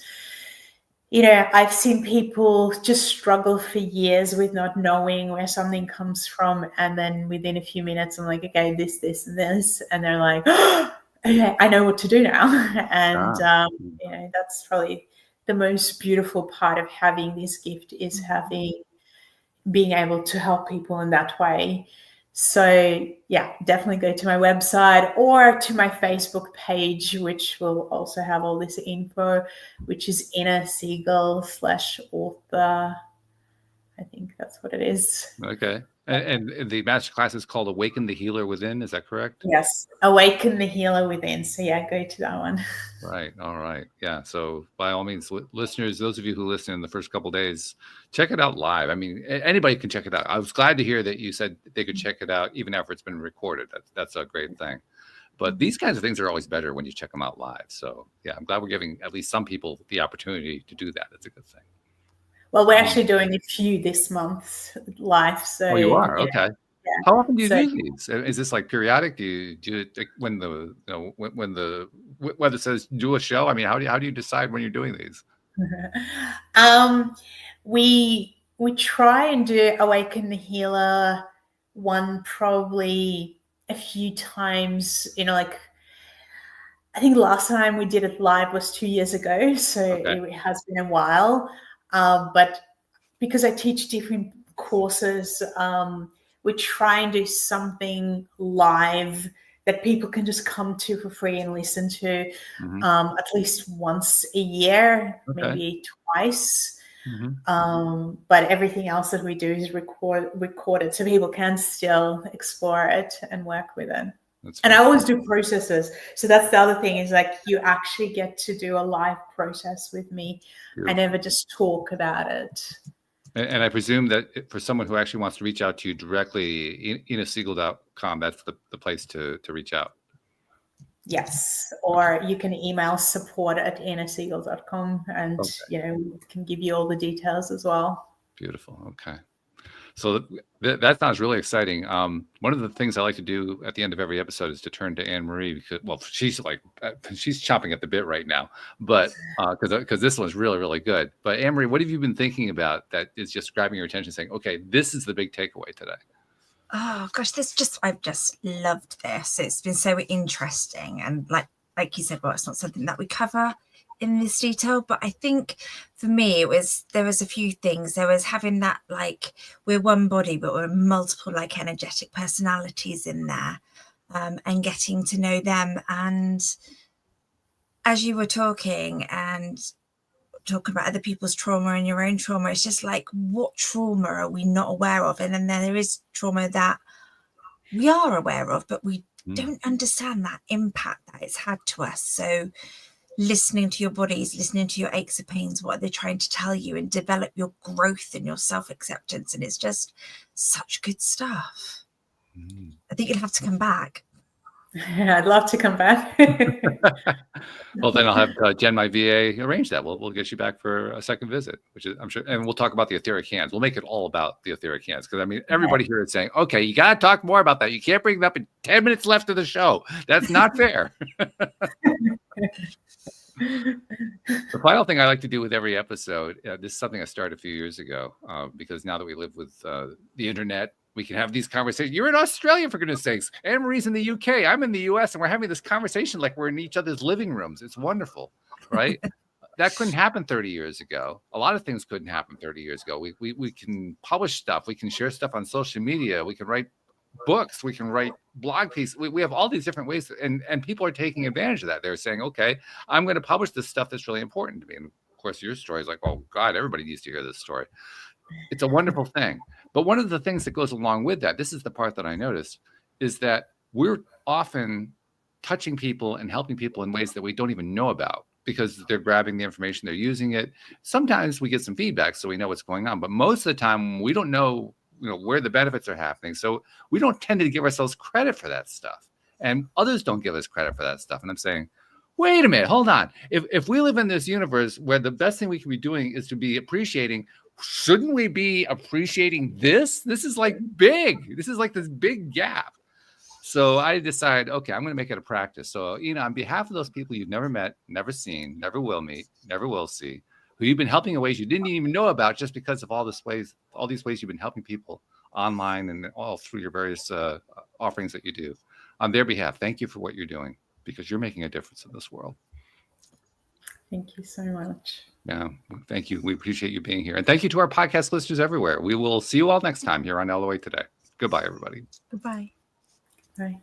S3: I've seen people just struggle for years with not knowing where something comes from. And then within a few minutes, I'm like, okay, this, and this. And they're like, oh, okay, I know what to do now. And, that's probably the most beautiful part of having this gift is being able to help people in that way. So yeah, definitely go to my website or to my Facebook page, which will also have all this info, which is inasegal.com/author. I think that's what it is.
S1: Okay. And the masterclass is called Awaken the Healer Within. Is that correct?
S3: Yes. Awaken the Healer Within. So yeah, go to that one.
S1: Right. All right. Yeah. So by all means, listeners, those of you who listen in the first couple of days, check it out live. I mean, anybody can check it out. I was glad to hear that you said they could check it out even after it's been recorded. That's a great thing. But these kinds of things are always better when you check them out live. So yeah, I'm glad we're giving at least some people the opportunity to do that. That's a good thing.
S3: Well, we're actually doing a few this month live. So
S1: oh, you are? Okay. Yeah. How often do you do these? Is this like periodic? Do you it when the when the weather says do a show? I mean, how do you decide when you're doing these?
S3: We try and do Awaken the Healer one probably a few times. Like I think last time we did it live was 2 years ago, so It has been a while. But because I teach different courses, we try and do something live that people can just come to for free and listen to at least once a year, maybe twice. But everything else that we do is recorded so people can still explore it and work with it. And I always do processes. So that's the other thing is like you actually get to do a live process with me. Beautiful. I never just talk about it.
S1: And I presume that for someone who actually wants to reach out to you directly, inasegal.com, that's the place to reach out.
S3: Yes. Or you can email support@inasegal.com and, we can give you all the details as well.
S1: Beautiful. Okay. So that sounds really exciting. One of the things I like to do at the end of every episode is to turn to Anne Marie because, well, she's chomping at the bit right now, but because this one's really, really good. But Anne Marie, what have you been thinking about that is just grabbing your attention, saying, okay, this is the big takeaway today?
S2: Oh gosh, I've just loved this. It's been so interesting, and like you said, well, it's not something that we cover in this detail, but I think for me there was a few things. There was having that, like, we're one body but we're multiple like energetic personalities in there, and getting to know them. And as you were talking about other people's trauma and your own trauma, it's just like, what trauma are we not aware of? And then there is trauma that we are aware of, but we don't understand that impact that it's had to us. So listening to your bodies, listening to your aches and pains, what are they trying to tell you, and develop your growth and your self-acceptance. And it's just such good stuff. I think you'll have to come back.
S3: Yeah, I'd love to come back.
S1: Well, then I'll have Jen, my VA, arrange that. We'll get you back for a second visit, which is, I'm sure, and we'll talk about the etheric hands. We'll make it all about the etheric hands, because I mean, everybody here is saying, okay, you got to talk more about that. You can't bring it up in 10 minutes left of the show. That's not fair. The final thing I like to do with every episode, this is something I started a few years ago, because now that we live with the internet, we can have these conversations. You're in Australia, for goodness sakes. Anne Marie's in the UK. I'm in the US, and we're having this conversation like we're in each other's living rooms. It's wonderful, right? That couldn't happen 30 years ago. A lot of things couldn't happen 30 years ago. We can publish stuff. We can share stuff on social media. We can write books. We can write blog pieces. We have all these different ways, and people are taking advantage of that. They're saying, okay, I'm going to publish this stuff that's really important to me. And of course, your story is like, oh God, everybody needs to hear this story. It's a wonderful thing. But one of the things that goes along with that, this is the part that I noticed, is that we're often touching people and helping people in ways that we don't even know about, because they're grabbing the information, they're using it. Sometimes we get some feedback, so we know what's going on. But most of the time, we don't know, where the benefits are happening. So we don't tend to give ourselves credit for that stuff. And others don't give us credit for that stuff. And I'm saying, wait a minute, hold on. If we live in this universe where the best thing we can be doing is to be appreciating, shouldn't we be appreciating this? This is like big. This is like this big gap. So I decided, okay, I'm going to make it a practice. So, on behalf of those people you've never met, never seen, never will meet, never will see, who you've been helping in ways you didn't even know about, just because of all these ways you've been helping people online and all through your various offerings that you do. On their behalf, thank you for what you're doing, because you're making a difference in this world.
S3: Thank you so much.
S1: Yeah, thank you. We appreciate you being here. And thank you to our podcast listeners everywhere. We will see you all next time here on LOA Today. Goodbye, everybody.
S2: Goodbye.
S3: Bye.